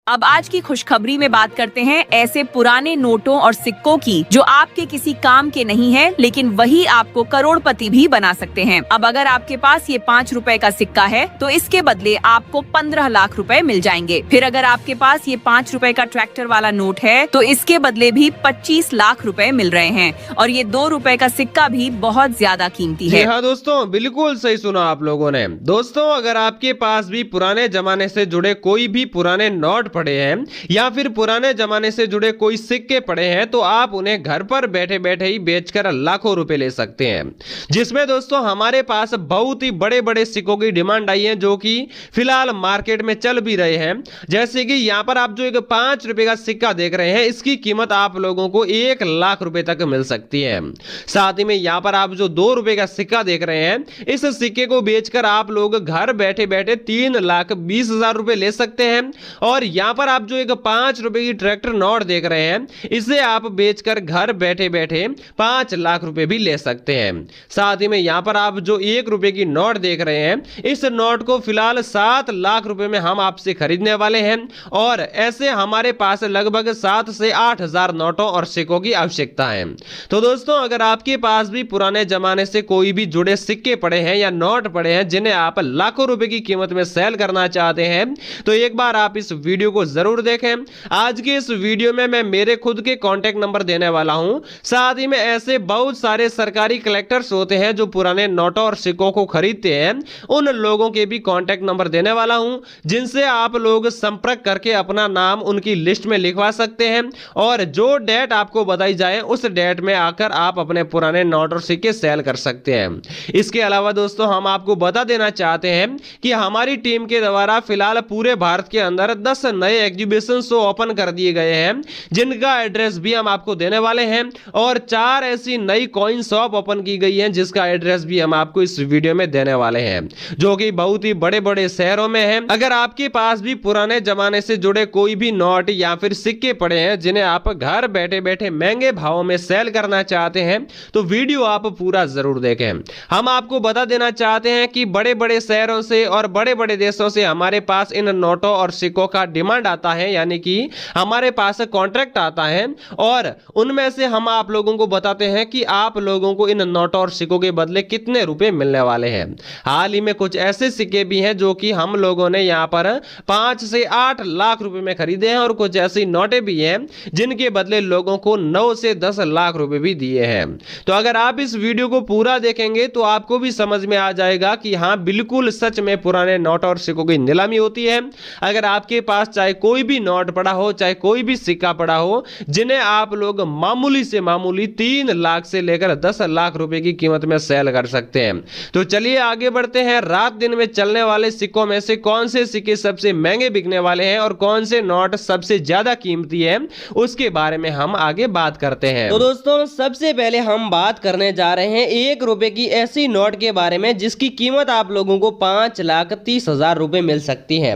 अब आज की खुशखबरी में बात करते हैं ऐसे पुराने नोटों और सिक्कों की जो आपके किसी काम के नहीं है, लेकिन वही आपको करोड़पति भी बना सकते हैं। अब अगर आपके पास ये 5 रुपए का सिक्का है तो इसके बदले आपको 15 लाख रुपए मिल जाएंगे। फिर अगर आपके पास ये 5 रुपए का ट्रैक्टर वाला नोट है तो इसके बदले भी 25 लाख रुपए मिल रहे हैं। और ये 2 रुपए का सिक्का भी बहुत ज्यादा कीमती है। हाँ दोस्तों, बिल्कुल सही सुना आप लोगों ने। दोस्तों, अगर आपके पास भी पुराने जमाने से जुड़े कोई भी पुराने नोट पड़े हैं या फिर पुराने जमाने से जुड़े कोई सिक्के पड़े हैं तो आप उन्हें घर पर बैठे बैठे ही बेचकर लाखों रुपए ले सकते हैं। जिसमें दोस्तों हमारे पास बहुत ही बड़े बड़े सिक्कों की डिमांड आई है जो कि फिलहाल मार्केट में चल भी रहे हैं। जैसे कि यहाँ पर आप जो एक 5 रुपए का सिक्का देख रहे हैं, इसकी कीमत आप लोगों को 1 लाख रुपए तक मिल सकती है। साथ ही में यहाँ पर आप जो 2 रुपए का सिक्का देख रहे हैं, इस सिक्के को बेचकर आप लोग घर बैठे बैठे 3,20,000 रुपए ले सकते हैं। और यहाँ पर आप जो एक 5 रुपए की ट्रैक्टर नोट देख रहे हैं, इसे आप बेचकर घर बैठे बैठे 5 लाख रुपए भी ले सकते हैं। साथ ही में यहाँ पर आप जो 1 रुपए की नोट देख रहे हैं, इस नोट को फिलहाल 7 लाख रुपए में हम आपसे खरीदने वाले हैं। और ऐसे हमारे पास लगभग 7 से 8 हजार नोटों और सिक्कों की आवश्यकता है। तो दोस्तों, अगर आपके पास भी पुराने जमाने से कोई भी जुड़े सिक्के पड़े हैं या नोट पड़े हैं जिन्हें आप लाखों रुपए की कीमत में सेल करना चाहते हैं, तो एक बार आप इस वीडियो को जरूर देखें। आज के इस वीडियो में मैं मेरे खुद के कांटेक्ट नंबर देने वाला हूं। साथ ही में ऐसे बहुत सारे सरकारी कलेक्टर्स होते हैं जो पुराने नोटों और सिक्कों को खरीदते हैं, उन लोगों के भी कांटेक्ट नंबर देने वाला हूं, जिनसे आप लोग संपर्क करके अपना नाम उनकी लिस्ट में लिखवा सकते हैं। और जो डेट आपको बताई जाए उस डेट में आकर आप अपने पुराने नोट और सिक्के सेल कर सकते हैं। इसके अलावा दोस्तों, हम आपको बता देना चाहते हैं कि हमारी टीम के द्वारा फिलहाल पूरे भारत के अंदर 10 नए एग्जीबिशन शो ओपन कर दिए गए हैं, जिनका एड्रेस भी हम आपको देने वाले हैं। और 4 ऐसी नई कॉइन शॉप ओपन की गई हैं जिसका एड्रेस भी हम आपको इस वीडियो में देने वाले हैं, जो कि बहुत ही बड़े बड़े शहरों में है। अगर आपके पास भी पुराने जमाने से जुड़े कोई भी नोट या फिर सिक्के पड़े हैं जिन्हें आप घर बैठे बैठे महंगे भावों में सेल करना चाहते हैं, तो वीडियो आप पूरा जरूर देखें। हम आपको बता देना चाहते हैं कि बड़े बड़े शहरों से और बड़े बड़े देशों से हमारे पास इन नोटों और सिक्कों का डिमांड आता है, यानी कि हमारे पास कॉन्ट्रैक्ट आता है। और उनमें से हम आप लोगों को बताते हैं कि आप लोगों को इन नोटों और सिक्कों के बदले कितने रुपए मिलने वाले हैं। हाल ही में कुछ ऐसे सिक्के भी हैं जो कि हम लोगों ने यहाँ पर 5 से 8 लाख रुपए में खरीदे हैं, और कुछ ऐसी नोटें भी हैं जिनके बदले लोगों को 9 से 10 लाख रुपए भी दिए हैं। तो अगर आप इस वीडियो को पूरा देखेंगे तो आपको भी समझ में आ जाएगा कि हाँ, बिल्कुल सच में पुराने नोट और सिक्कों की नीलामी होती है। अगर आपके पास चाहे कोई भी नोट पड़ा हो, चाहे कोई भी सिक्का पड़ा हो, जिन्हें आप लोग मामूली से मामूली 3 लाख से लेकर 10 लाख रुपए की कीमत में सेल कर सकते हैं। तो चलिए आगे बढ़ते हैं। रात दिन में चलने वाले सिक्कों में से कौन से सिक्के सबसे महंगे बिकने वाले हैं और कौन से नोट सबसे ज्यादा कीमती है, उसके बारे में हम आगे बात करते हैं। तो दोस्तों, सबसे पहले हम बात करने जा रहे हैं 1 रुपए की ऐसी नोट के बारे में जिसकी कीमत आप लोगों को 5,30,000 रुपए मिल सकती है।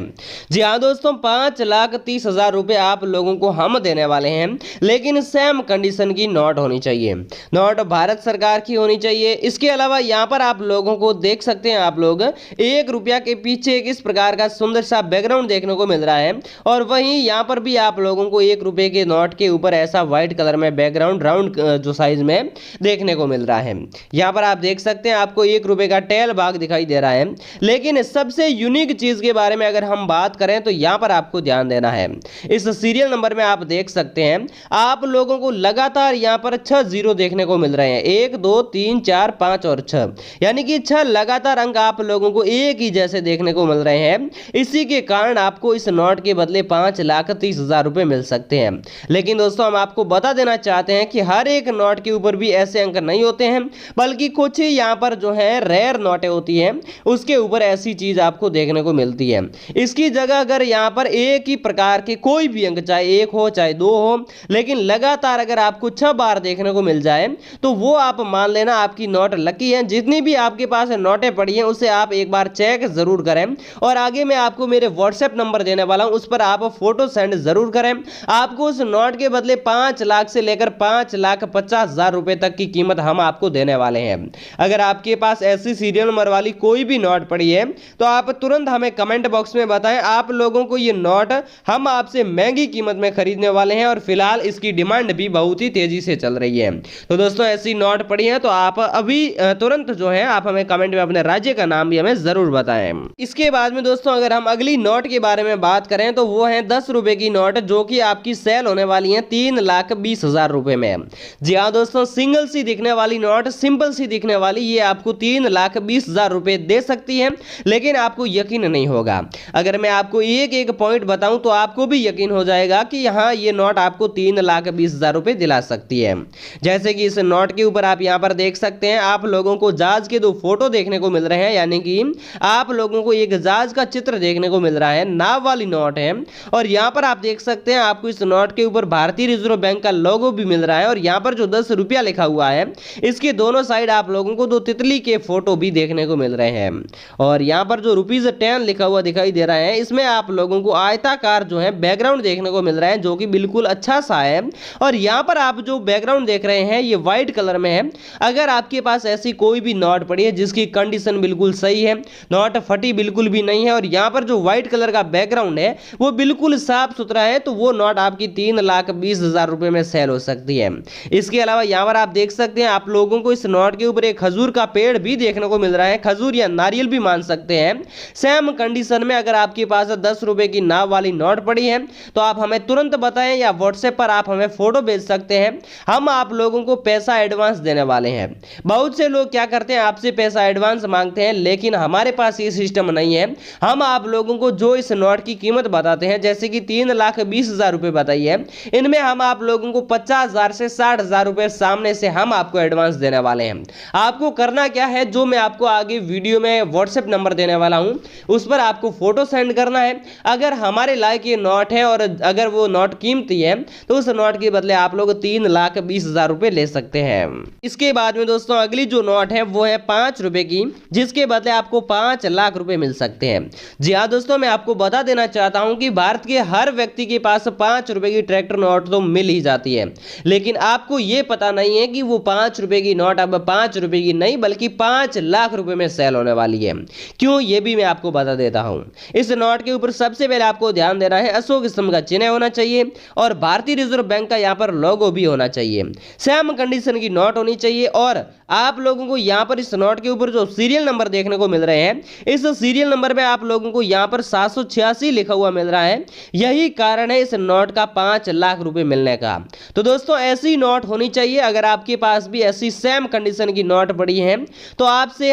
जी हाँ दोस्तों, 5,30,000 रुपए आप लोगों को हम देने वाले हैं, लेकिन सेम कंडीशन की नोट होनी चाहिए। नोट भारत सरकार की होनी चाहिए। इसके अलावा यहाँ पर आप लोगों को देख सकते हैं, आप लोग 1 रुपया के पीछे इस प्रकार का सुंदर सा बैकग्राउंड देखने को मिल रहा है। और वहीं यहाँ पर भी आप लोगों को 1 रुपए के नोट के ऊपर ऐसा व्हाइट कलर में बैकग्राउंड राउंड जो साइज में देखने को मिल रहा है। यहाँ पर आप देख सकते हैं, आपको 1 रुपए का टेल बाग दिखाई दे रहा है। लेकिन सबसे यूनिक चीज के बारे में अगर हम बात करें तो यहाँ पर आपको ध्यान देना है। इस सीरियल नंबर में आप देख सकते हैं, आप लोगों को लगातार यहाँ पर 6 जीरो देखने को मिल रहे हैं। 1 2 3 4 5 और 6, यानी कि 6 लगातार अंक आप लोगों को एक ही जैसे देखने को मिल रहे हैं। इसी के कारण आपको इस नोट के बदले 5,30,000 रुपए मिल सकते हैं। लेकिन दोस्तों, हम आपको बता देना चाहते हैं कि हर एक नोट के ऊपर भी ऐसे अंक नहीं होते हैं, बल्कि कुछ यहाँ पर जो है रेयर नोटें होती हैं, उसके ऊपर ऐसी चीज आपको देखने को मिलती है। इसकी जगह अगर यहाँ पर एक ही प्रकार के कोई भी अंक, चाहे 1 हो चाहे 2 हो, लेकिन लगातार अगर आपको 6 बार देखने को मिल जाए तो वो आप मान लेना आपकी नोट लकी है। जितनी भी आपके पास नोटें पड़ी हैं उसे आप एक बार चेक जरूर करें। और आगे मैं आपको मेरे व्हाट्सएप नंबर देने वाला हूं, उस पर आप फोटो सेंड जरूर करें। आपको उस नोट के बदले 5 लाख से लेकर 5,50,000 रुपए तक की कीमत हम आपको देने वाले हैं। अगर आपके पास ऐसी सीरियल नंबर वाली कोई भी नोट पड़ी है तो आप तुरंत हमें कमेंट बॉक्स में बताएं आप लोगों को ये नोट नोट हम आपसे महंगी कीमत में खरीदने वाले हैं और फिलहाल इसकी डिमांड भी बहुत ही तेजी से चल रही है। तो दोस्तों ऐसी नोट पड़ी है तो आप अभी तुरंत जो है आप हमें कमेंट में अपने राज्य का नाम भी हमें जरूर बताएं। इसके बाद में दोस्तों अगर हम अगली नोट के बारे में बात करें तो वो है 10 रुपए की नोट, जो कि आपकी सेल होने वाली है 3,20,000 रुपए में। जी हाँ दोस्तों, सिंगल सी दिखने वाली नोट, सिंपल सी दिखने वाली, ये आपको 3,20,000 रुपए दे सकती है, लेकिन आपको यकीन नहीं होगा। अगर मैं आपको एक एक पॉइंट बताऊं तो आपको भी यकीन हो जाएगा कि यहाँ ये नोट आपको 3,20,000 रुपए दिला सकती है। जैसे कि इस नोट के ऊपर आप यहाँ पर देख सकते हैं, आप लोगों को जहाज के 2 फोटो देखने को मिल रहे हैं, यानी कि आप लोगों को एक जहाज का चित्र देखने को मिल रहा है, नाव वाली नोट है। और यहाँ पर आप देख सकते हैं आपको इस नोट के ऊपर भारतीय रिजर्व बैंक का लोगो भी मिल रहा है। और यहाँ पर जो 10 रुपया लिखा हुआ है, इसके दोनों साइड आप लोगों को 2 तितली के फोटो भी देखने को मिल रहे हैं। और यहाँ पर जो ₹10 लिखा हुआ दिखाई दे रहा है, इसमें आप लोगों को आयताकार जो है बैकग्राउंड देखने को मिल रहा है, जो कि बिल्कुल अच्छा सा है। और यहाँ पर आप जो बैकग्राउंड देख रहे हैं ये व्हाइट कलर में है। अगर आपके पास ऐसी कोई भी नोट पड़ी है जिसकी कंडीशन बिल्कुल सही है, नोट फटी बिल्कुल भी नहीं है, और यहाँ पर जो व्हाइट कलर का बैकग्राउंड है वो बिल्कुल साफ सुथरा है, तो वो नोट आपकी 3,20,000 रुपए में सेल हो सकती है। इसके अलावा यहाँ पर आप देख सकते हैं आप लोगों को इस नोट के ऊपर एक खजूर का पेड़ भी देखने को मिल रहा है, खजूर या नारियल भी मान सकते हैं। सेम कंडीशन में अगर आपके पास 10 रुपए की नाव वाली नोट पड़ी है तो आप हमें तुरंत बताएं, या व्हाट्सएप पर आप हमें फोटो भेज सकते हैं। हम आप लोगों को पैसा एडवांस देने वाले हैं। बहुत से लोग क्या करते हैं, आपसे पैसा एडवांस मांगते हैं, लेकिन हमारे पास ये सिस्टम नहीं है। हम आप लोगों को जो इस नोट की कीमत बताते हैं, जैसे कि 3,20,000 रुपए बताई है, इनमें हम आप लोगों को 50,000 से 60,000 रुपए सामने से हम आपको एडवांस देने वाले हैं। आपको करना क्या है, जो मैं आपको आगे वीडियो में व्हाट्सएप नंबर देने वाला हूं, उस पर आपको फोटो सेंड करना है। अगर हमारे लायक ये नोट है और अगर वो नोट कीमती है तो उस नोट के बदले आप लोग 3,20,000 रुपए ले सकते हैं। इसके बाद में दोस्तों अगली जो नोट है वो है 5 रुपए की, जिसके बदले आपको 5 लाख रुपए मिल सकते हैं। जी हाँ दोस्तों, मैं आपको बता देना चाहता हूं कि भारत के हर व्यक्ति के पास 5 रुपए की ट्रैक्टर नोट तो मिल ही जाती है, लेकिन आपको यह पता नहीं है कि वो 5 रुपए की नोट अब 5 रुपए की नहीं बल्कि 5 लाख रुपए में सेल होने वाली है। क्यों, ये भी मैं आपको बता देता हूं। इस नोट के ऊपर सबसे पहले आपको ध्यान देना है, अशोक स्तंभ का चिन्ह होना चाहिए और भारतीय रिजर्व बैंक का यहाँ पर लोगो भी होना चाहिए। सेम कंडीशन की नोट होनी चाहिए। और आप लोगों को यहाँ पर इस नोट के ऊपर जो सीरियल नंबर देखने को मिल रहे हैं, इस सीरियल नंबर पे आप लोगों को यहाँ पर 786 लिखा हुआ मिल रहा है। यही कारण है इस नोट का 5 लाख रुपए मिलने का। तो दोस्तों ऐसी नोट होनी चाहिए। अगर आपके पास भी ऐसी सेम कंडीशन की नोट पड़ी है तो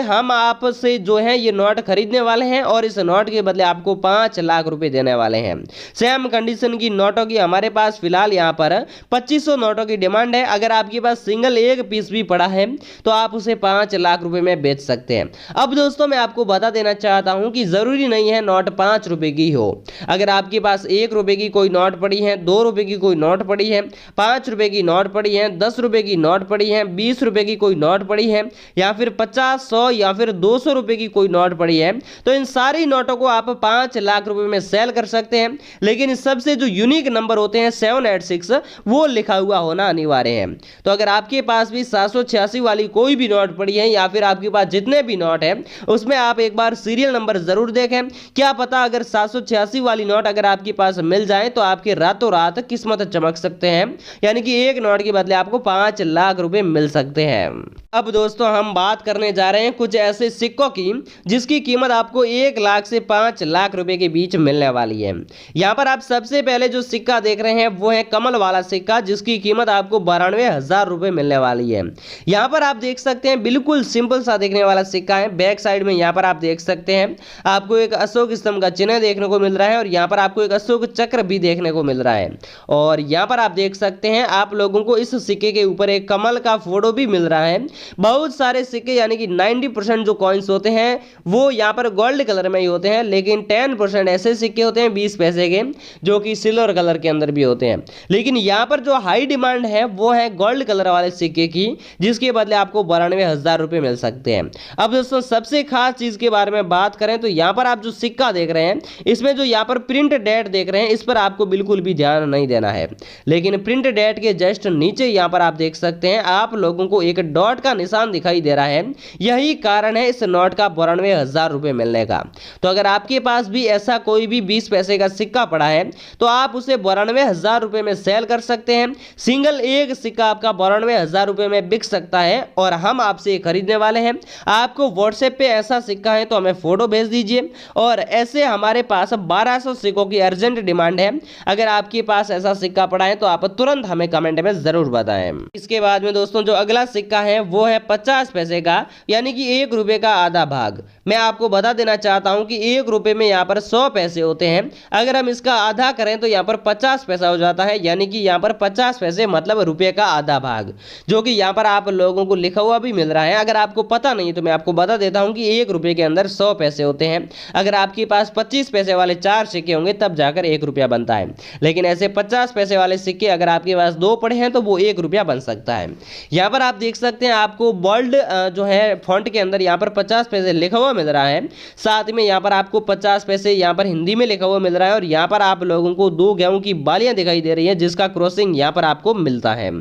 हम आपसे जो है ये नोट खरीदने वाले हैं और इस नोट के बदले आपको 5 लाख रुपए देने वाले हैं। सेम कंडीशन की नोटों की हमारे पास फिलहाल यहाँ पर 2500 नोटों की डिमांड है। अगर आपके पास सिंगल एक पीस भी पड़ा है तो आप उसे 5 लाख रुपए में बेच सकते हैं। अब दोस्तों मैं आपको बता देना चाहता हूं कि जरूरी नहीं है नोट 5 रुपए की हो। अगर आपके पास 1 रुपए की कोई नोट पड़ी है, 2 रुपए की कोई नोट पड़ी है, 5 रुपए की नोट पड़ी है, 10 रुपए की नोट पड़ी है, 20 रुपए की कोई नोट पड़ी है, या फिर 50, 100 या फिर 200 रुपए की कोई नोट पड़ी है, तो इन सारी नोटों को आप 5 लाख रुपए में सेल कर सकते हैं। लेकिन सबसे जो यूनिक नंबर होते हैं 786 वो लिखा हुआ होना अनिवार्य है। तो अगर आपके पास भी 786 वाली कोई भी नोट पड़ी है या फिर आपके पास जितने भी नोट है उसमें आप एक बार सीरियल नंबर जरूर देखें। क्या पता अगर 786 वाली नोट अगर आपके पास मिल जाए तो आपके रातों रात किस्मत चमक सकते हैं, यानी कि एक नोट के बदले आपको 5 लाख रुपए मिल सकते हैं। अब दोस्तों हम बात करने जा रहे हैं कुछ ऐसे सिक्कों की जिसकी कीमत आपको 1 लाख से 5 लाख रुपए के बीच मिलने वाली है। यहाँ पर आप सबसे पहले जो सिक्का देख रहे हैं वो है कमल वाला सिक्का, जिसकी कीमत आपको 92,000 रुपए मिलने वाली है। यहाँ पर आप देख सकते हैं बिल्कुल सिंपल सा देखने वाला सिक्का है। बैक साइड में यहाँ पर आप देख सकते हैं आपको एक अशोक स्तंभ का चिन्ह देखने को मिल रहा है और यहाँ पर आपको एक अशोक चक्र भी देखने को मिल रहा है। और यहाँ पर आप देख सकते हैं आप लोगों को इस सिक्के के ऊपर एक कमल का फोटो भी मिल रहा है। बहुत सारे सिक्के यानी कि 90% जो कॉइन्स होते हैं वो यहाँ पर गोल्ड कलर में ही होते हैं, लेकिन 10% ऐसे सिक्के होते हैं 20 पैसे के जो कि सिल्वर कलर के अंदर भी होते हैं। लेकिन यहाँ पर जो हाई डिमांड है वो है गोल्ड कलर वाले सिक्के की, जिसके बदले आपको 92,000 रुपए मिल सकते हैं। अब दोस्तों सबसे खास चीज के बारे में बात करें तो यहाँ पर आप जो सिक्का देख रहे हैं इसमें जो यहाँ पर प्रिंट डेट देख रहे हैं इस पर आपको बिल्कुल भी ध्यान नहीं देना है। लेकिन प्रिंट डेट के जस्ट नीचे यहाँ पर आप देख सकते हैं आप लोगों को एक डॉट का निशान दिखाई दे रहा है। यही कारण है इस नोट का 92,000 रुपए मिलने का। तो अगर आपके पास भी ऐसा कोई भी 20 पैसे का सिक्का पड़ा है तो आप उसे 92,000 रुपए में सेल कर सकते हैं। सिंगल एक सिक्का आपका 92,000 रुपए में बिक सकता है और हम आपसे खरीदने वाले हैं। आपको व्हाट्सएप पे ऐसा सिक्का है तो हमें फोटो भेज दीजिए। और ऐसे हमारे पास 1200 सिक्कों की अर्जेंट डिमांड है। अगर आपके पास ऐसा सिक्का पड़ा है तो आप तुरंत हमें कमेंट में जरूर बताएं। इसके बाद में दोस्तों जो अगला सिक्का है वो है 50 पैसे का, यानी कि 1 रुपए का आधा भाग। मैं आपको बता देना चाहता हूं कि 1 रुपए में यहाँ पर 100 पैसे होते हैं। अगर हम इसका आधा करें तो यहाँ पर 50 पैसा हो जाता है, यानी कि यहाँ पर 50 पैसे मतलब रुपए का आधा भाग, जो कि यहाँ पर आप लोगों को लिखा हुआ भी मिल रहा है। अगर आपको पता नहीं तो मैं आपको बता देता हूं कि 1 रुपए के अंदर 100 पैसे होते हैं। अगर आपके पास 25 पैसे वाले 4 सिक्के होंगे तब जाकर 1 रुपया बनता है, लेकिन ऐसे 50 पैसे वाले सिक्के अगर आपके पास 2 पड़े हैं तो वो 1 रुपया बन सकता है। यहाँ पर आप देख सकते हैं आपको बोल्ड जो है फॉन्ट के अंदर यहाँ पर 50 पैसे लिखा हुआ मिल रहा है। साथ में यहाँ पर आपको 50 पैसे यहाँ पर हिंदी में लिखा हुआ मिल रहा है और यहाँ पर आप लोगों को 2 गेहूं की बालियां दिखाई दे रही है जिसका क्रॉसिंग यहाँ पर आपको मिलता है।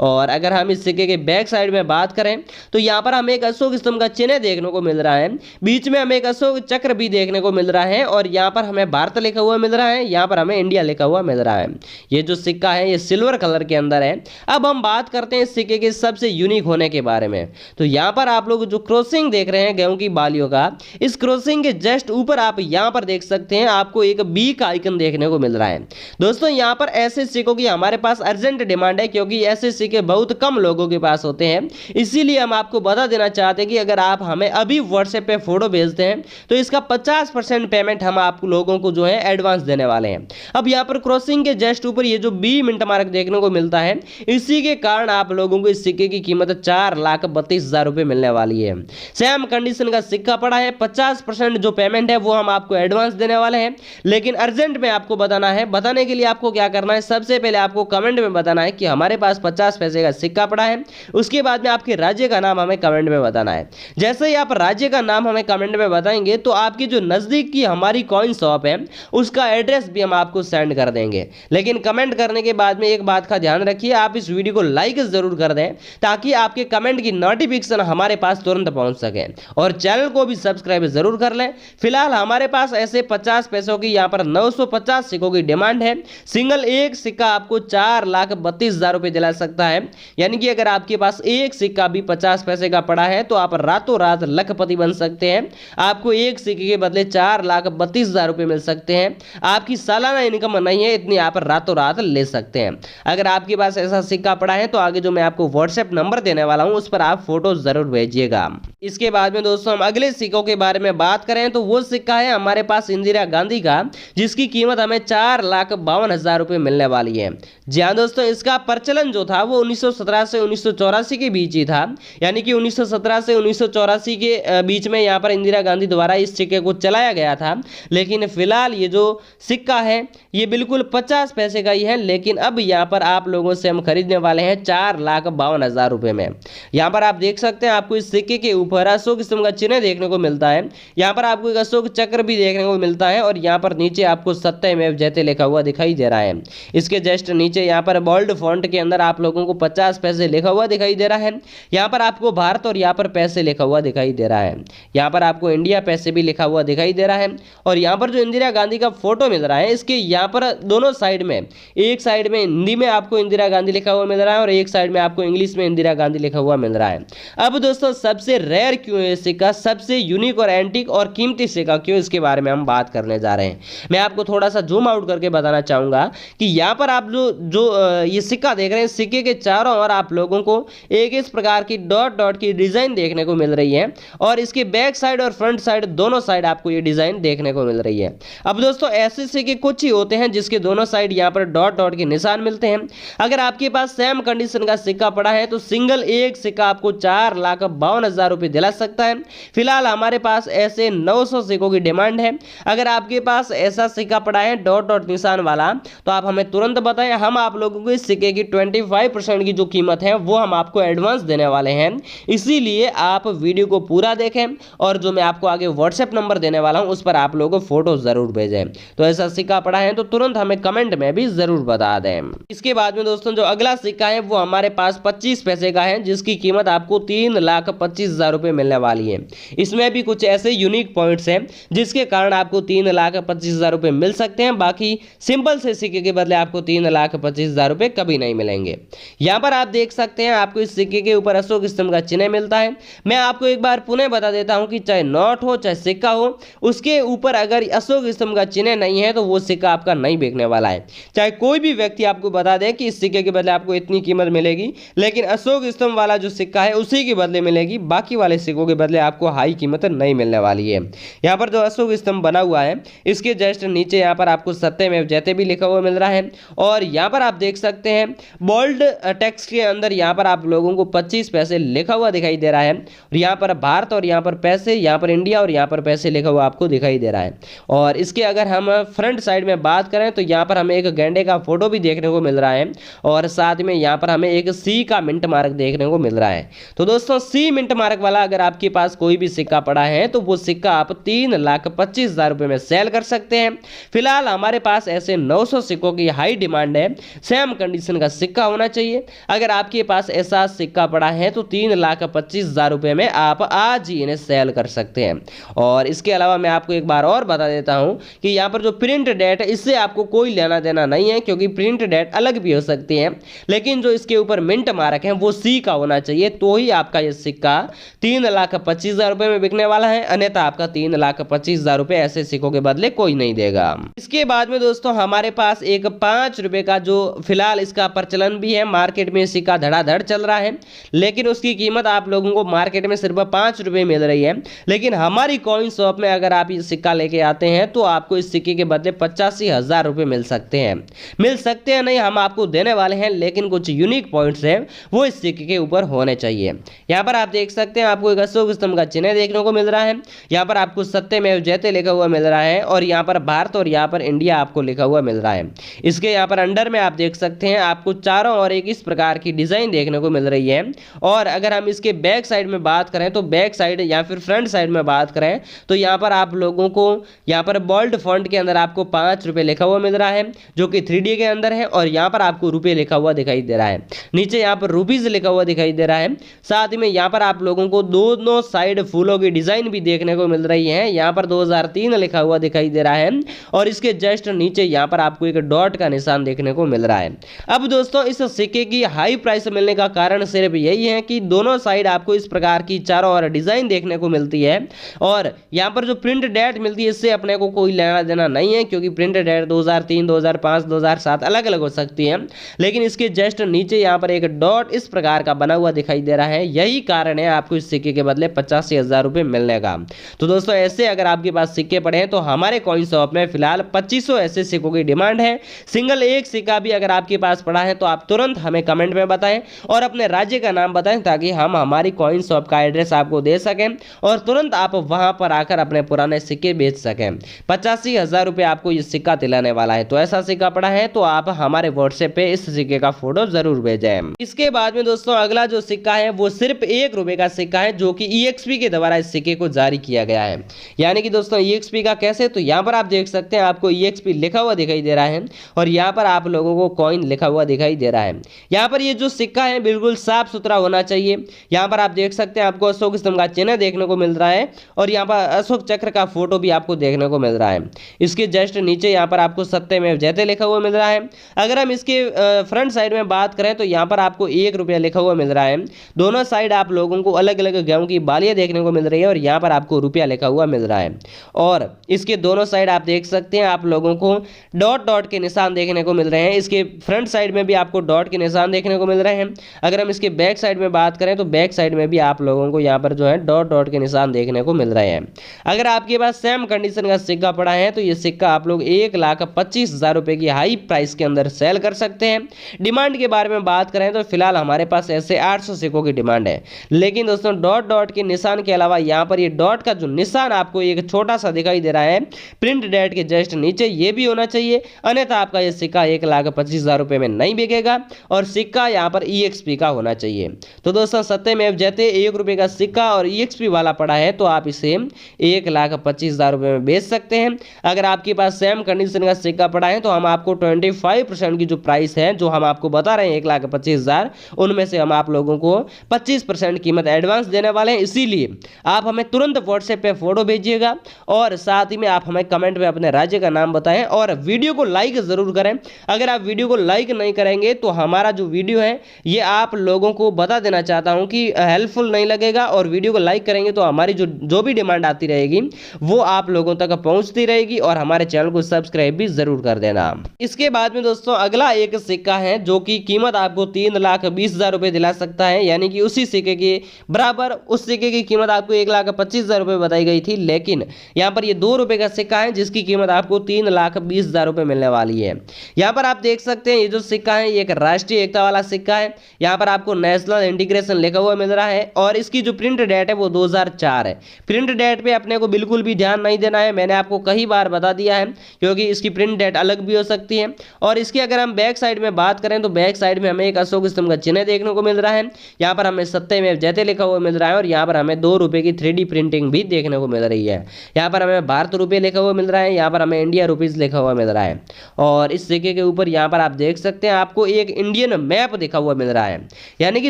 और अगर हम इस सिक्के के बैक साइड में बात करें तो यहाँ पर हमें एक अशोक स्तंभ का चिन्ह देखने को मिल रहा है। बीच में हमें एक अशोक चक्र भी देखने को मिल रहा है और यहाँ पर हमें भारत लिखा हुआ मिल रहा है, यहाँ पर हमें इंडिया लिखा हुआ मिल रहा है। ये जो सिक्का है ये सिल्वर कलर के अंदर है। अब हम बात करते हैं इस सिक्के के सबसे यूनिक होने के बारे में। तो यहाँ पर आप लोग जो क्रॉसिंग देख रहे हैं गेहूं की बालियों का, इस क्रॉसिंग के जस्ट ऊपर आप यहाँ पर देख सकते हैं आपको एक बी का आइकन देखने को मिल रहा है। दोस्तों यहाँ पर ऐसे सिक्कों की हमारे पास अर्जेंट डिमांड है, क्योंकि ऐसे सिक्के बहुत कम लोगों के पास होते हैं। इसीलिए हम आपको बता देना चाहते हैं कि अगर आप हमें अभी व्हाट्सएप पे फोटो भेजते हैं तो इसका 50% पेमेंट हम आप लोगों को जो है एडवांस देने वाले हैं। अब यहाँ पर क्रॉसिंग के जस्ट ऊपर ये जो बी मिनट मार्क देखने को मिलता है, इसी के कारण आप लोगों को इस सिक्के की कीमत 4,32,000 रुपए मिलने वाली है। सेम कंडीशन का सिक्का पड़ा है। 50% जो पेमेंट है वो हम आपको एडवांस देने वाले हैं, लेकिन अर्जेंट में आपको बताना है। बताने के लिए आपको क्या करना है, सबसे पहले आपको कमेंट में बताना है कि हमारे पास 50 पैसे का सिक्का पड़ा है। उसके बाद में आपके राज्य का नाम हमें कमेंट में बताना है। जैसे ही आप राज्य का नाम हमें कमेंट में बताएंगे तो आपकी जो नजदीक की हमारी कॉइन शॉप है उसका एड्रेस भी हम आपको सेंड कर देंगे। लेकिन कमेंट करने के बाद में एक बात का ध्यान रखिए, आप इस वीडियो को लाइक जरूर कर दें ताकि आपके कमेंट की नोटिफिकेशन हमारे पास तुरंत पहुंच सके, और चैनल को भी सब्सक्राइब जरूर कर लें। फिलहाल हमारे पास ऐसे 50 पैसों की यहाँ पर 950 सिक्कों की डिमांड है। सिंगल एक सिक्का आपको 4,32,000 रुपए दिला सकता है, यानी कि अगर आपके पास एक सिक्का भी 50 पैसे का पड़ा है तो आप रातों रात लखपति बन सकते हैं। आपको एक सिक्के के बदले 4,32,000 रुपए मिल सकते हैं। आपकी सालाना इनकम नहीं है इतनी आप रातों रात ले सकते हैं। अगर आपके पास ऐसा सिक्का पड़ा है तो आगे जो मैं आपको व्हाट्सएप नंबर देने वाला हूं उस पर आप फोटो जरूर भेजिएगा। इसके बाद में दोस्तों हम अगले सिक्कों के बारे में बात करें तो वो सिक्का है हमारे पास इंदिरा गांधी का, जिसकी कीमत हमें 4,52,000 रुपए मिलने वाली है। जी हाँ दोस्तों, इसका प्रचलन जो था वो 1917 से 1984 के बीच ही था, यानी कि 1917 से 1984 के बीच में यहाँ पर इंदिरा गांधी द्वारा इस सिक्के को चलाया गया था। लेकिन फिलहाल ये जो सिक्का है ये बिल्कुल 50 पैसे का ही है, लेकिन अब यहाँ पर आप लोगों से हम खरीदने वाले हैं 4,52,000 रुपए में। यहाँ पर आप देख सकते हैं आपको इस सिक्के के ऊपर अशोक स्तंभ का चिन्ह देखने को मिलता है। यहाँ पर आपको एक अशोक चक्र भी देखने को मिलता है और यहाँ पर नीचे आपको सत्यमेव जयते लिखा हुआ दिखाई दे रहा है। इसके जस्ट नीचे यहाँ पर बोल्ड फॉन्ट के अंदर आप लोगों को 50 पैसे लिखा हुआ दिखाई दे रहा है। यहाँ पर आपको भारत और यहाँ पर पैसे लिखा हुआ दिखाई दे रहा है। यहाँ पर आपको इंडिया पैसे भी लिखा हुआ दिखाई दे रहा है। और यहाँ पर जो इंदिरा गांधी का फोटो मिल रहा है इसके यहाँ पर दोनों साइड में, एक साइड में हिंदी में आपको इंदिरा गांधी लिखा हुआ मिल रहा है और एक साइड में आपको इंग्लिश में इंदिरा गांधी लिखा हुआ मिल रहा है। अब दोस्तों सबसे रेयर क्यों है सिक्का, सबसे यूनिक और एंटीक और कीमती सिक्का क्यों, इसके बारे में हम बात करने जा रहे हैं। मैं आपको थोड़ा सा जूम आउट करके बताना चाहूंगा कि यहाँ पर आप जो ये सिक्का देख रहे हैं, सिक्के के चारों ओर आप लोगों को एक इस प्रकार की डॉट डॉट की डिजाइन देखने को मिल रही है और इसके बैक साइड और फ्रंट साइड दोनों साइड आपको ये डिजाइन देखने को मिल रही है। अब दोस्तों ऐसे सिक्के कुछ ही होते हैं जिसके दोनों साइड यहाँ पर डॉट डॉट के निशान मिलते हैं। अगर आपके पास सेम कंडीशन का सिक्का पड़ा है तो सिंगल एक सिक्का आपको 4,52,000 रुपए दिला सकता है। फिलहाल हमारे पास ऐसे 900 सिक्कों की डिमांड है। अगर आपके पास ऐसा सिक्का पड़ा है डॉट डॉट निशान वाला तो आप हमें तुरंत बताएं, हम आप लोगों को इस सिक्के की 25% की जो कीमत है वो हम आपको एडवांस देने वाले हैं। इसीलिए आप वीडियो को पूरा देखें और जो मैं आपको आगे व्हाट्सएप नंबर देने वाला हूं उस पर आप लोगों को फोटो जरूर भेजें। तो ऐसा सिक्का पड़ा है तो तुरंत हमें कमेंट में भी जरूर बता दें। इसके बाद में दोस्तों जो अगला सिक्का है वो हमारे पास 25 पैसे का है, जिसकी कीमत आपको 3,25,000 रुपए मिलने वाली है। इसमें भी कुछ ऐसे यूनिक पॉइंट्स हैं जिसके कारण आपको 3,25,000 25,000 रुपये मिल सकते हैं। बाकी सिंपल से सिक्के के बदले आपको 3,25,000 रुपये कभी नहीं मिलेंगे। यहाँ पर आप देख सकते हैं आपको इस सिक्के के ऊपर अशोक स्तंभ का चिन्ह मिलता है। मैं आपको एक बार पुनः बता देता हूँ कि चाहे नोट हो चाहे सिक्का हो, उसके ऊपर अगर अशोक स्तंभ का चिन्ह नहीं है तो वो सिक्का आपका नहीं बिकने वाला है। चाहे कोई भी व्यक्ति आपको बता दे कि इस सिक्के के बदले आपको इतनी कीमत मिलेगी, लेकिन अशोक स्तंभ वाला जो सिक्का है उसी के बदले मिलेगी, बाकी वाले सिक्कों के बदले आपको हाई कीमत नहीं मिलने वाली है। यहाँ पर जो अशोक स्तंभ बना हुआ है इसके जस्ट नीचे यहाँ पर आपको सत्यमेव जयते भी लिखा हुआ मिल रहा है। और यहाँ पर आप देख सकते हैं बोल्ड टेक्स्ट के अंदर यहाँ पर आप लोगों को 25 पैसे लिखा हुआ दिखाई दे रहा है। और यहाँ पर भारत और यहाँ पर पैसे, यहाँ पर इंडिया और यहाँ पर पैसे लिखा हुआ आपको दिखाई दे रहा है। और इसके अगर हम फ्रंट साइड में बात करें तो यहाँ पर हमें एक गेंडे का फोटो भी देखने को मिल रहा है और साथ में यहाँ पर हमें एक सी का मिंट मार्क देखने को मिल रहा है। तो दोस्तों सी मिंट मार्क वाला अगर आपके पास कोई भी सिक्का पड़ा है तो वो सिक्का आप 3,25,000 रुपये में सेल कर सकते हैं। फिलहाल हमारे पास ऐसे 900 सिक्कों की हाई डिमांड है। सेम कंडीशन का सिक्का होना चाहिए। अगर आपके पास ऐसा सिक्का पड़ा है तो 3,25,000 रुपये में आप आज ही इन्हें सेल कर सकते हैं। और इसके अलावा मैं आपको एक बार और बता देता हूं कि यहाँ पर जो प्रिंट डेट है इससे आपको कोई लेना देना नहीं है, क्योंकि प्रिंट डेट अलग भी हो सकती है, लेकिन जो इसके ऊपर मिंट मार्क है वो सी का होना चाहिए, तो ही आपका ये सिक्का 3,25,000 रुपये में बिकने वाला है। अन्यथा आपका 3,25,000 रुपये ऐसे सिक्कों के बदले कोई नहीं देगा। इसके बाद में दोस्तों हमारे पास एक 5 रुपये का जो फिलहाल इसका प्रचलन भी है, मार्केट में सिक्का धड़ाधड़ चल रहा है, लेकिन उसकी कीमत आप लोगों को मार्केट में सिर्फ 5 रुपये मिल रही है। लेकिन हमारी कॉइन शॉप में अगर आप ये सिक्का लेके आते हैं तो आपको इस सिक्के के बदले 85,000 रुपये मिल सकते हैं। नहीं, हम आपको देने वाले हैं, लेकिन कुछ यूनिक पॉइंट्स हैं वो इस सिक्के के ऊपर होने चाहिए। यहाँ पर आप देख सकते हैं आपको एक अशोक स्तंभ का चिन्ह देखने को मिल रहा है। यहाँ पर आपको सत्यमेव जयते लिखा हुआ मिल रहा है और यहाँ पर भारत और यहाँ पर इंडिया आपको लिखा हुआ मिल रहा है। इसके यहाँ पर अंडर में आप देख सकते हैं आपको चारों ओर एक इस प्रकार की डिजाइन देखने को मिल रही है। और अगर हम इसके बैक साइड में बात करें तो बैक साइड या फिर फ्रंट साइड में बात करें तो यहाँ पर आप लोगों को यहाँ पर बोल्ड फॉन्ट के अंदर आपको 5 रुपये लिखा हुआ मिल रहा है, जो कि 3D के अंदर है। और यहाँ पर आपको रुपये लिखा हुआ दिखाई दे रहा है, नीचे यहाँ पर रुपीज लिखा हुआ दिखाई दे रहा है। साथ ही में यहाँ पर आप लोगों को दोनों साइड फूलों की डिजाइन भी देखने को मिल रही है। यहाँ पर 2003 लिखा हुआ दिखाई दे रहा है और इसके जस्ट नीचे यहाँ पर आपको एक डॉट का निशान देखने को मिल रहा है। अब दोस्तों इस सिक्के की हाई प्राइस मिलने का कारण सिर्फ यही है कि दोनों साइड आपको इस प्रकार की चारों ओर डिजाइन देखने को मिलती है। और यहाँ पर जो प्रिंट डेट मिलती है इससे अपने को कोई लेना देना नहीं है, क्योंकि प्रिंट डेट 2003, 2005, 2007 अलग अलग हो सकती है। लेकिन इसके जस्ट नीचे यहाँ पर एक डॉट इस प्रकार का बना हुआ दिखाई दे रहा है। यही कारण है आपको इस सिक्के के बदले 85,000 रुपये मिलने का। तो दोस्तों ऐसे अगर आपके पास सिक्के पड़े हैं तो हमारे कॉइन शॉप में फिलहाल 2500 ऐसे सिक्कों की डिमांड है। सिंगल एक सिक्का भी अगर आपके पास पड़ा है तो आप तुरंत हमें कमेंट में बताएं और अपने राज्य का नाम बताएं, ताकि हम हमारी कॉइन शॉप का एड्रेस आपको दे सकें और तुरंत आप वहां पर आकर अपने पुराने सिक्के बेच सकें। 85,000 रुपये आपको ये सिक्का दिलाने वाला है। तो ऐसा सिक्का पड़ा है तो आप हमारे व्हाट्सएप पे इस सिक्के का फोटो जरूर भेजें। इसके बाद में दोस्तों अगला जो सिक्का है वो सिर्फ 1 रुपये का सिक्का है, जो कि EXP के द्वारा इस सिक्के को जारी किया गया है। यानी कि दोस्तों EXP का कैसे, तो यहाँ पर आप देख सकते हैं आपको EXP लिखा हुआ दिखाई दे रहा है और यहाँ पर आप लोगों को कॉइन लिखा हुआ दिखाई दे रहा है। यहाँ पर ये जो सिक्का है बिल्कुल साफ सुथरा होना चाहिए। यहाँ पर आप देख सकते हैं आपको अशोक स्तंभ का चिन्ह देखने को मिल रहा है और यहाँ पर अशोक चक्र का फोटो भी आपको देखने को मिल रहा है। इसके जस्ट नीचे यहाँ पर आपको सत्यमेव जयते लिखा हुआ मिल रहा है। अगर हम इसके फ्रंट साइड में बात करें तो यहाँ पर आपको 1 रुपया लिखा हुआ मिल रहा है। दोनों साइड आप लोगों को अलग अलग गेहूं की बालियां देखने को मिल रही है और यहाँ पर आपको रुपया लिखा हुआ मिल रहा है। और इसके दोनों साइड आप देख सकते हैं आप लोगों को डॉट डॉट के निशान देखने को मिल रहे हैं। इसके फ्रंट साइड में भी आपको डॉट के निशान देखने को मिल रहे हैं। अगर हम इसके बैक साइड में बात करें तो बैक साइड में भी आप लोगों को यहाँ पर जो है डॉट डॉट के निशान देखने को मिल रहे हैं। अगर आपके पास सेम कंडीशन का सिक्का पड़ा है तो ये सिक्का आप लोग 1,25,000 रुपये की हाई प्राइस के अंदर सेल कर सकते हैं। डिमांड के बारे में बात करें तो फिलहाल हमारे पास ऐसे 800 सिक्कों की डिमांड है। लेकिन दोस्तों डॉट डॉट के निशान के अलावा यहाँ पर ये डॉट का जो निशान आपको एक छोटा सा दिखाई दे रहा है प्रिंट डेट के जस्ट नीचे, ये भी होना चाहिए। अन्यथा आपका ये सिक्का 1,25,000 रुपये में नहीं बिकेगा और सिक्का यहाँ पर EXP का होना चाहिए। तो दोस्तों सत्यमेव जयते 1 रुपये का सिक्का और EXP वाला पड़ा है तो आप इसे 1,25,000 रुपये में बेच सकते हैं। अगर आपके पास सेम कंडीशन का सिक्का पड़ा है तो हम आपको 25% की जो प्राइस है जो हम आपको बता रहे हैं 1,25,000, उनमें से हम आप लोगों को 25% कीमत एडवांस देने वाले हैं। इसीलिए आप हमें तुरंत व्हाट्सएप पे फोटो भेजिएगा और साथ ही में आप हमें कमेंट में अपने राज्य का नाम बताएं और वीडियो को लाइक जरूर करें। अगर आप वीडियो को लाइक नहीं करेंगे तो हमारा जो वीडियो है ये आप लोगों को बता देना चाहता हूं कि हेल्पफुल नहीं लगेगा, और वीडियो को लाइक करेंगे तो हमारी जो भी डिमांड आती रहेगी वो आप लोगों तक पहुंचती रहेगी, और हमारे चैनल को सब्सक्राइब भी जरूर कर देना। इसके बाद में दोस्तों अगला एक सिक्का है जो कि कीमत आपको 3,20,000 रुपए दिला सकता है, यानी कि उसी सिक्के के बराबर उस सिक्के की कीमत आपको 1,25,000 रुपए बताई गई थी, लेकिन यहां पर ये 2 रुपए का सिक्का है जिसकी कीमत आपको 3,20,000 रुपए मिलने वाली है। यहां पर आप देख सकते हैं ये जो सिक्का है ये एक राष्ट्रीय एकता वाला सिक्का है। यहां पर आपको नेशनल इंटीग्रेशन लिखा हुआ मिल रहा है, और इसकी जो प्रिंट डेट है वो 2004 है। प्रिंट डेट पे अपने को बिल्कुल भी ध्यान नहीं देना है, मैंने आपको कई बार बता दिया है, क्योंकि इसकी प्रिंट डेट अलग भी हो सकती है। और इसकी अगर हम बैक साइड में बात करें तो बैक साइड में हमें एक अशोक स्तंभ का चिन्ह देखने को मिल रहा है। यहाँ पर हमें सत्यमेव जयते लिखा हुआ मिल रहा है, और यहाँ पर हमें 2 रुपए की 3D प्रिंटिंग भी देखने को मिल रही है। यहाँ पर हमें भारत रुपये लिखा हुआ मिल रहा है, यहाँ पर हमें इंडिया रुपीज लिखा हुआ मिल रहा है, और इस सिक्के के ऊपर यहाँ पर आप देख सकते हैं आपको एक इंडियन मैप लिखा हुआ मिल रहा है। यानी कि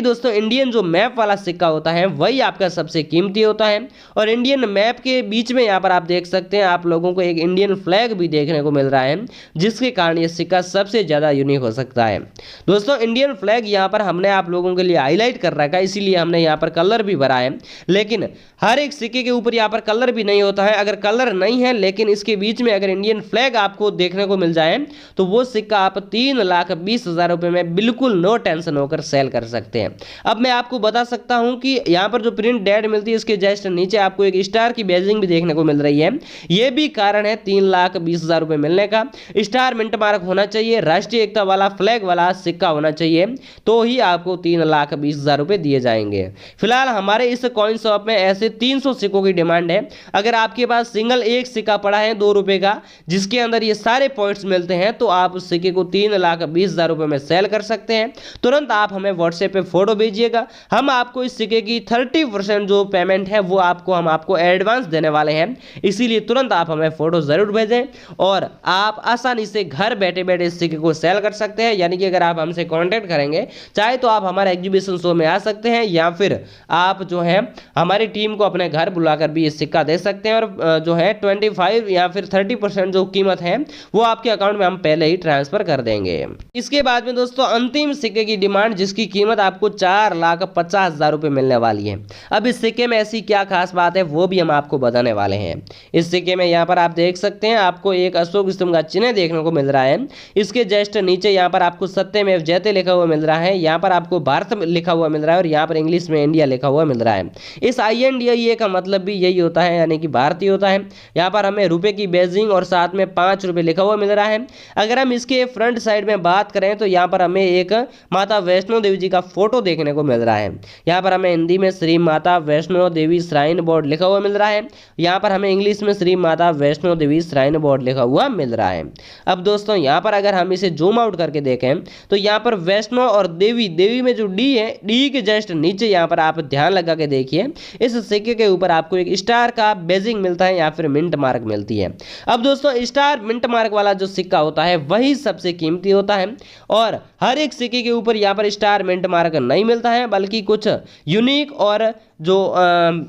दोस्तों इंडियन जो मैप वाला सिक्का होता है वही आपका सबसे कीमती होता है, और इंडियन मैप के बीच में यहाँ पर आप देख सकते हैं आप लोगों को एक इंडियन फ्लैग भी देखने को मिल रहा है, जिसके कारण यह सिक्का सबसे ज्यादा यूनिक हो सकता है। दोस्तों इंडियन फ्लैग यहाँ पर हमने आप लोगों के लिए हाईलाइट कर रखा है, इसीलिए हमने यहाँ पर कलर भी भरा है, लेकिन हर एक सिक्के के ऊपर यहाँ पर कलर भी नहीं होता है। अगर कलर नहीं है लेकिन इसके बीच में अगर इंडियन फ्लैग आपको देखने को मिल जाए तो वो सिक्का आप 3,20,000 रुपए में बिल्कुल नो टेंशन होकर सेल कर सकते हैं। अब मैं आपको बता सकता हूं कि यहाँ पर जो प्रिंट डेट मिलती है इसके जस्ट नीचे आपको एक स्टार की बेजिंग भी देखने को मिल रही है। यह भी कारण है 3,20,000 रुपए मिलने का। स्टार मिंट मार्क होना चाहिए, राष्ट्रीय एकता वाला फ्लैग वाला सिक्का होना चाहिए, तो ही आपको 3,20,000 रुपए दिए जाएंगे। फिलहाल हमारे इस कॉइन शॉप में ऐसे 300 सिक्कों की डिमांड है। अगर आपके पास सिंगल एक सिक्का पड़ा है 2 रुपए का जिसके अंदर ये सारे पॉइंट्स मिलते हैं तो आप उस सिक्के को 3,20,000 रुपए में सेल कर सकते हैं। तुरंत आप हमें व्हाट्सएप पे फोटो भेजिएगा, हम आपको इस सिक्के की 30% जो पेमेंट है वो हम आपको एडवांस देने वाले हैं, इसीलिए तुरंत आप हमें फोटो जरूर भेजें और आप आसानी से घर बैठे बैठे इस सिक्के को सेल कर सकते हैं। यानी कि अगर आप हमसे कांटेक्ट करेंगे चाहे तो आप हमारे एग्जीबिशन शो में आ सकते हैं, या फिर आप जो है हमारी टीम को अपने घर बुलाकर भी ये सिक्का दे सकते हैं, और जो है 25 या फिर 30% जो कीमत है वो आपके अकाउंट में हम पहले ही ट्रांसफर कर देंगे। इसके बाद में दोस्तों अंतिम सिक्के की डिमांड जिसकी कीमत आपको 4,50,000 रुपए मिलने वाली है। अब इस सिक्के में ऐसी क्या खास बात है वो भी हम आपको बताने वाले हैं। इस सिक्के में यहाँ पर आप देख सकते हैं आपको एक अशोक स्तंभ का चिन्ह देखने को मिल रहा है। इसके जस्ट नीचे यहाँ पर आपको सत्यमेव जयते लिखा हुआ मिल रहा है, यहाँ पर आपको भारत लिखा हुआ मिल रहा है, और यहाँ पर इंग्लिश में इंडिया लिखा हुआ मिल रहा है। इस INDIA का मतलब भी यही होता है, यानी कि भारतीय होता है। यहाँ पर हमें रुपए की बेजिंग और साथ में 5 रुपए लिखा हुआ मिल रहा है। अगर हम इसके फ्रंट साइड में बात करें तो यहाँ पर हमें एक माता वैष्णो देवी जी का फोटो देखने को मिल रहा है। यहाँ पर हमें हिंदी में श्री माता वैष्णो देवी श्राइन बोर्ड लिखा हुआ मिल रहा है, यहाँ पर हमें इंग्लिश में श्री माता वैष्णो देवी श्राइन बोर्ड लिखा हुआ मिल रहा है। अब दोस्तों यहाँ पर अगर हम इसे जूम आउट करके देखें तो यहाँ पर वैष्णो और देवी, देवी में जो डी है, डी के जस्ट नीचे यहाँ पर आप ध्यान लगा के देखिए इस सिक्के के ऊपर आपको एक स्टार का बेजिंग मिलता है या फिर मिंट मार्क मिलती है। अब दोस्तों स्टार मिंट मार्क वाला जो सिक्का होता है वही सबसे कीमती होता है, और हर एक सिक्के के ऊपर यहाँ पर स्टार मिंट मार्क नहीं मिलता है, बल्कि कुछ यूनिक और जो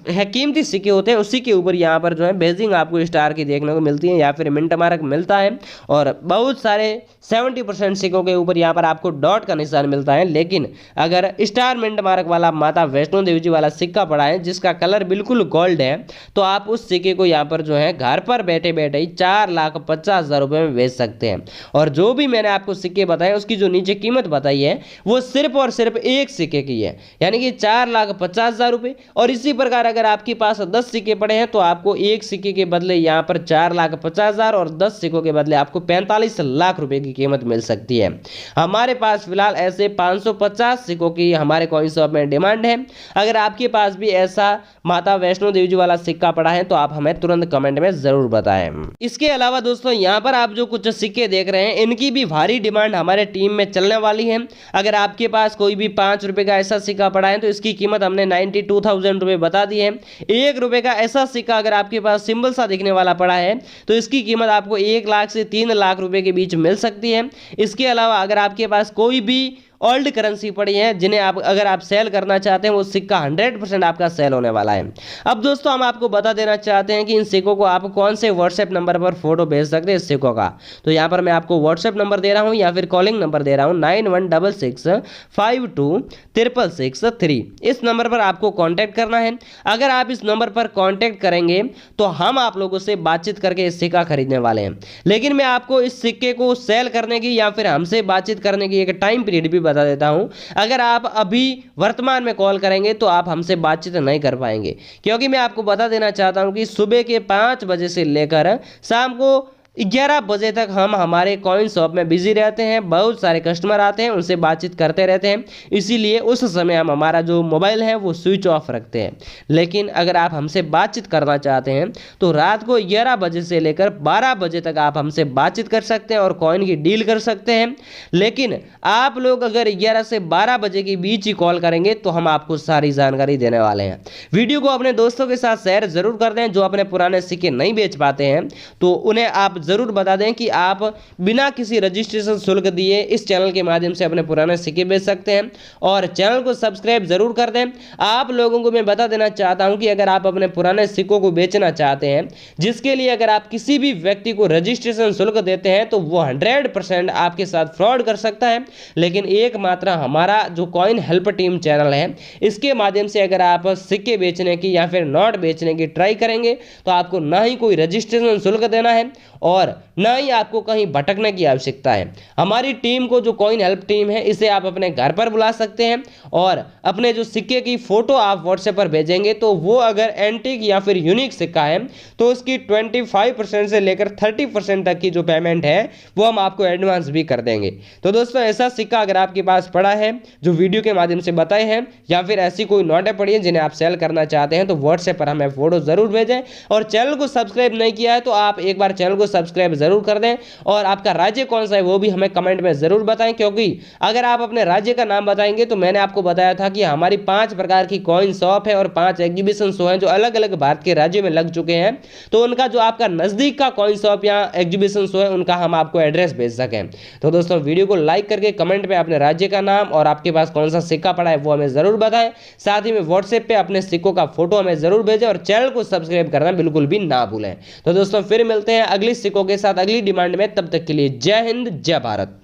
है कीमती सिक्के होते हैं उसी के ऊपर यहाँ पर जो है बेजिंग आपको स्टार की देखने को मिलती है या फिर मिंट मार्क मिलता है, और बहुत सारे 70% सिक्कों के ऊपर यहाँ पर आपको डॉट का निशान मिलता है। लेकिन अगर स्टार मिंट मार्क वाला माता वैष्णो देवी जी वाला सिक्का पड़ा है जिसका कलर बिल्कुल गोल्ड है, तो आप उस सिक्के को यहाँ पर जो है घर पर बैठे बैठे ही 4,50,000 रुपये में बेच सकते हैं। और जो भी मैंने आपको सिक्के बताए उसकी जो नीचे कीमत बताई है वो सिर्फ और सिर्फ एक सिक्के की है, यानी कि 4,50,000 रुपये। और इसी प्रकार अगर आपके पास 10 सिक्के पड़े हैं तो आपको एक सिक्के के बदले यहाँ पर 4,50,000 और 10 सिक्कों के बदले आपको 45 लाख रुपए की कीमत मिल सकती है। हमारे पास फिलहाल ऐसे 550 सिक्कों की हमारे कॉइन शॉप में डिमांड है। अगर आपके पास भी ऐसा माता वैष्णो देवी जी वाला सिक्का पड़ा है तो आप हमें तुरंत कमेंट में जरूर बताएं। इसके अलावा दोस्तों यहाँ पर आप जो कुछ सिक्के देख रहे हैं इनकी भी भारी डिमांड हमारे टीम में चलने वाली है। अगर आपके पास कोई भी 5 रुपए का ऐसा सिक्का पड़ा है तो इसकी कीमत हमने 92,000 रुपए बता दी है। 1 रुपए का ऐसा सिक्का अगर आपके पास सिंबल सा दिखने वाला पड़ा है तो इसकी कीमत आपको 1 लाख से 3 लाख रुपए के बीच मिल सकती है। इसके अलावा अगर आपके पास कोई भी ओल्ड करेंसी पड़ी है जिन्हें आप अगर आप सेल करना चाहते हैं वो सिक्का 100% आपका सेल होने वाला है। अब दोस्तों हम आपको बता देना चाहते हैं कि इन सिक्कों को आप कौन से व्हाट्सएप नंबर पर फोटो भेज सकते हैं इस सिक्कों का। तो यहाँ पर मैं आपको व्हाट्सएप नंबर दे रहा हूँ या फिर कॉलिंग नंबर दे रहा हूँ 9166526663। इस नंबर पर आपको कॉन्टैक्ट करना है। अगर आप इस नंबर पर कॉन्टैक्ट करेंगे तो हम आप लोगों से बातचीत करके इस सिक्का खरीदने वाले हैं। लेकिन मैं आपको इस सिक्के को सेल करने की या फिर हमसे बातचीत करने की एक टाइम पीरियड भी बता देता हूं। अगर आप अभी वर्तमान में कॉल करेंगे तो आप हमसे बातचीत नहीं कर पाएंगे, क्योंकि मैं आपको बता देना चाहता हूं कि सुबह के 5 बजे से लेकर शाम को 11 बजे तक हम हमारे कॉइन शॉप में बिजी रहते हैं। बहुत सारे कस्टमर आते हैं, उनसे बातचीत करते रहते हैं, इसीलिए उस समय हम हमारा जो मोबाइल है वो स्विच ऑफ रखते हैं। लेकिन अगर आप हमसे बातचीत करना चाहते हैं तो रात को 11 बजे से लेकर 12 बजे तक आप हमसे बातचीत कर सकते हैं और कॉइन की डील कर सकते हैं। लेकिन आप लोग अगर 11 से 12 बजे के बीच ही कॉल करेंगे तो हम आपको सारी जानकारी देने वाले हैं। वीडियो को अपने दोस्तों के साथ शेयर जरूर कर दें। जो अपने पुराने सिक्के नहीं बेच पाते हैं तो उन्हें आप जरूर बता दें कि आप बिना किसी रजिस्ट्रेशन शुल्क दिए इस चैनल के माध्यम से अपने पुराने सिक्के बेच सकते हैं और चैनल को सब्सक्राइब जरूर कर दें। आप लोगों को मैं बता देना चाहता हूं कि अगर आप अपने पुराने सिक्कों को बेचना चाहते हैं, जिसके लिए अगर आप किसी भी व्यक्ति को रजिस्ट्रेशन शुल्क देते हैं तो वो 100% आपके साथ फ्रॉड कर सकता है। लेकिन एकमात्र हमारा जो कॉइन हेल्प टीम चैनल है, इसके माध्यम से अगर आप सिक्के बेचने की या फिर नोट बेचने की ट्राई करेंगे तो आपको ना ही कोई रजिस्ट्रेशन शुल्क देना है और ना ही आपको कहीं भटकने की आवश्यकता है। हमारी टीम को जो कॉइन हेल्प टीम है, इसे आप अपने घर पर बुला सकते हैं और अपने जो सिक्के की फोटो आप व्हाट्सएप पर भेजेंगे तो वो अगर एंटीक या फिर यूनिक सिक्का है तो उसकी 25% से लेकर 30% तक की जो पेमेंट है वो हम आपको एडवांस भी कर देंगे। तो दोस्तों ऐसा सिक्का अगर आपके पास पड़ा है जो वीडियो के माध्यम से बताए हैं या फिर ऐसी कोई नोटें पड़ी हैं जिन्हें आप सेल करना चाहते हैं तो व्हाट्सएप पर हमें फोटो जरूर भेजें। और चैनल को सब्सक्राइब नहीं किया है तो आप एक बार चैनल को सब्सक्राइब जरूर कर दें और आपका राज्य कौन सा है वो भी हमें कमेंट में जरूर बताएं, क्योंकि अगर आप अपने राज्य का नाम बताएंगे तो मैंने आपको बताया था कि हमारी 5 प्रकार की कॉइन शॉप है और 5 एग्जीबिशन शो हैं जो अलग अलग भारत के राज्यों में लग चुके हैं। तो उनका जो आपका नजदीक का कॉइन शॉप या एग्जीबिशन शो है उनका हम आपको एड्रेस भेज सकें। तो दोस्तों वीडियो को लाइक करके कमेंट में अपने राज्य का नाम और आपके पास कौन सा सिक्का पड़ा है वो हमें जरूर बताएं। साथ ही में व्हाट्सएप पे अपने सिक्कों का फोटो हमें जरूर भेजें और चैनल को सब्सक्राइब करना बिल्कुल भी ना भूलें। तो दोस्तों फिर मिलते हैं अगली सिक्कों के साथ अगली डिमांड में, तब तक के लिए जय हिंद जय भारत।